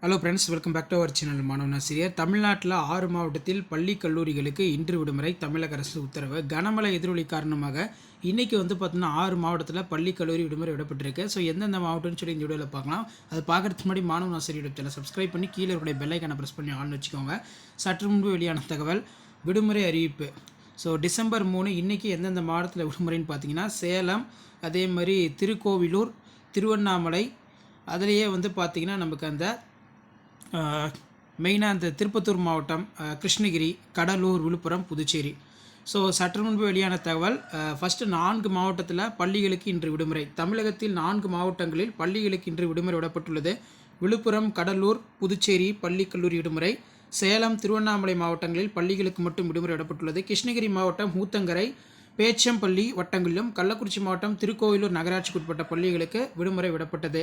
Hello friends, welcome back to our channel. மாணவன் ஆசிரியர். தமிழ்நாட்டில் 6 மாவட்டத்தில் பள்ளி கல்லூரிகளுக்கு இன்று விடுமுறை. தமிழக அரசு உத்தரவு. கனமழை எதிரொலி காரணமாக இன்றைக்கி பார்த்தீங்கன்னா 6 மாவட்டத்தில் பள்ளி கல்லூரி விடுமுறை விடப்பட்டிருக்கு. ஸோ எந்தெந்த மாவட்டம்னு சொல்லி இந்த வீடியோவில் பார்க்கலாம். அது பார்க்குறதுக்கு முன்னாடி மாணவன் ஆசிரியர் சேனல் சப்ஸ்கிரைப் பண்ணி கீழே இருக்கிற பெல்லைக்கான ப்ரெஸ் பண்ணி ஆள்னு வச்சுக்கோங்க. சற்று முன்பு வெளியான தகவல், விடுமுறை அறிவிப்பு. ஸோ டிசம்பர் 3 இன்றைக்கி எந்தெந்த மாவட்டத்தில் விடுமுறைன்னு பார்த்தீங்கன்னா சேலம், அதே மாதிரி திருக்கோவிலூர், திருவண்ணாமலை, அதுலேயே பார்த்திங்கன்னா நமக்கு அந்த மெயினாக அந்த திருப்பத்தூர் மாவட்டம், கிருஷ்ணகிரி, கடலூர், விழுப்புரம், புதுச்சேரி. ஸோ சற்று முன்பு வெளியான தகவல், ஃபஸ்ட்டு 4 மாவட்டத்தில் பள்ளிகளுக்கு இன்று விடுமுறை. தமிழகத்தில் 4 மாவட்டங்களில் பள்ளிகளுக்கு இன்று விடுமுறை விடப்பட்டுள்ளது. விழுப்புரம், கடலூர், புதுச்சேரி பள்ளி கல்லூரி விடுமுறை. சேலம், திருவண்ணாமலை மாவட்டங்களில் பள்ளிகளுக்கு மட்டும் விடுமுறை விடப்பட்டுள்ளது. கிருஷ்ணகிரி மாவட்டம் ஊத்தங்கரை, பேச்சம்பள்ளி வட்டங்களிலும், கள்ளக்குறிச்சி மாவட்டம் திருக்கோவிலூர் நகராட்சிக்கு உட்பட்ட பள்ளிகளுக்கு விடுமுறை விடப்பட்டது.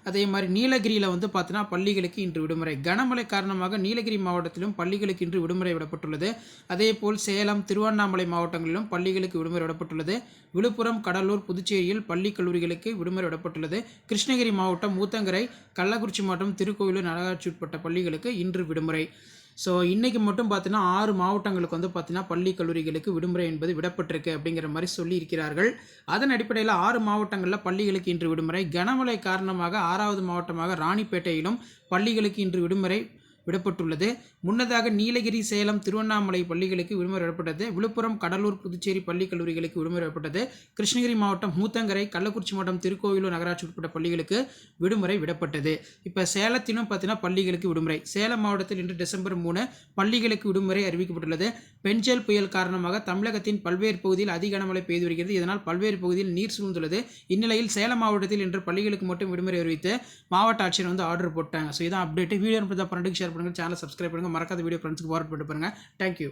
அதே மாதிரி நீலகிரியில் பார்த்தீங்கன்னா பள்ளிகளுக்கு இன்று விடுமுறை. கனமழை காரணமாக நீலகிரி மாவட்டத்திலும் பள்ளிகளுக்கு இன்று விடுமுறை விடப்பட்டுள்ளது. அதேபோல் சேலம், திருவண்ணாமலை மாவட்டங்களிலும் பள்ளிகளுக்கு விடுமுறை விடப்பட்டுள்ளது. விழுப்புரம், கடலூர், புதுச்சேரியில் பள்ளி கல்லூரிகளுக்கு விடுமுறை விடப்பட்டுள்ளது. கிருஷ்ணகிரி மாவட்டம் ஊத்தங்கரை, கள்ளக்குறிச்சி மாவட்டம் திருக்கோவிலூர் நகராட்சி உட்பட்ட பள்ளிகளுக்கு இன்று விடுமுறை. ஸோ இன்றைக்கி மட்டும் பார்த்தீங்கன்னா 6 மாவட்டங்களுக்கு பார்த்தீங்கன்னா பள்ளி கல்லூரிகளுக்கு விடுமுறை என்பது விடப்பட்டிருக்கு அப்படிங்கிற மாதிரி சொல்லியிருக்கிறார்கள். அதன் அடிப்படையில் 6 மாவட்டங்களில் பள்ளிகளுக்கு இன்று விடுமுறை. கனமழை காரணமாக 6வது மாவட்டமாக ராணிப்பேட்டையிலும் பள்ளிகளுக்கு இன்று விடுமுறை விடப்பட்டுள்ளது. முன்னதாக நீலகிரி, சேலம், திருவண்ணாமலை பள்ளிகளுக்கு விடுமுறை விடப்பட்டது. விழுப்புரம், கடலூர், புதுச்சேரி பள்ளி கல்லூரிகளுக்கு விடுமுறை விடப்பட்டது. கிருஷ்ணகிரி மாவட்டம் ஊத்தங்கரை, கள்ளக்குறிச்சி மாவட்டம் திருக்கோவிலூர் நகராட்சி உட்பட்ட பள்ளிகளுக்கு விடுமுறை விடப்பட்டது. இப்போ சேலத்திலும் பார்த்தீங்கன்னா பள்ளிகளுக்கு விடுமுறை. சேலம் மாவட்டத்தில் இன்று டிசம்பர் 3 பள்ளிகளுக்கு விடுமுறை அறிவிக்கப்பட்டுள்ளது. பெஞ்சல் புயல் காரணமாக தமிழகத்தின் பல்வேறு பகுதியில் அதிக கனமழை பெய்து வருகிறது. இதனால் பல்வேறு பகுதியில் நீர் சூழ்ந்துள்ளது. இந்நிலையில் சேலம் மாவட்டத்தில் இன்று பள்ளிகளுக்கு மட்டும் விடுமுறை அறிவித்து மாவட்ட ஆட்சியர் ஆர்டர் போட்டாங்க. ஸோ இதான் அப்டேட். வீடியோ பண்ணிட்டு ஷேர் பண்ணுங்கள், சேனலை சப்ஸ்கிரைப் பண்ணுங்கள், மறக்காத வீடியோ ஃப்ரெண்ட்ஸ்க்கு ஃபார்வர்ட் பண்ணிட்டு பாருங்கள். தேங்க்யூ.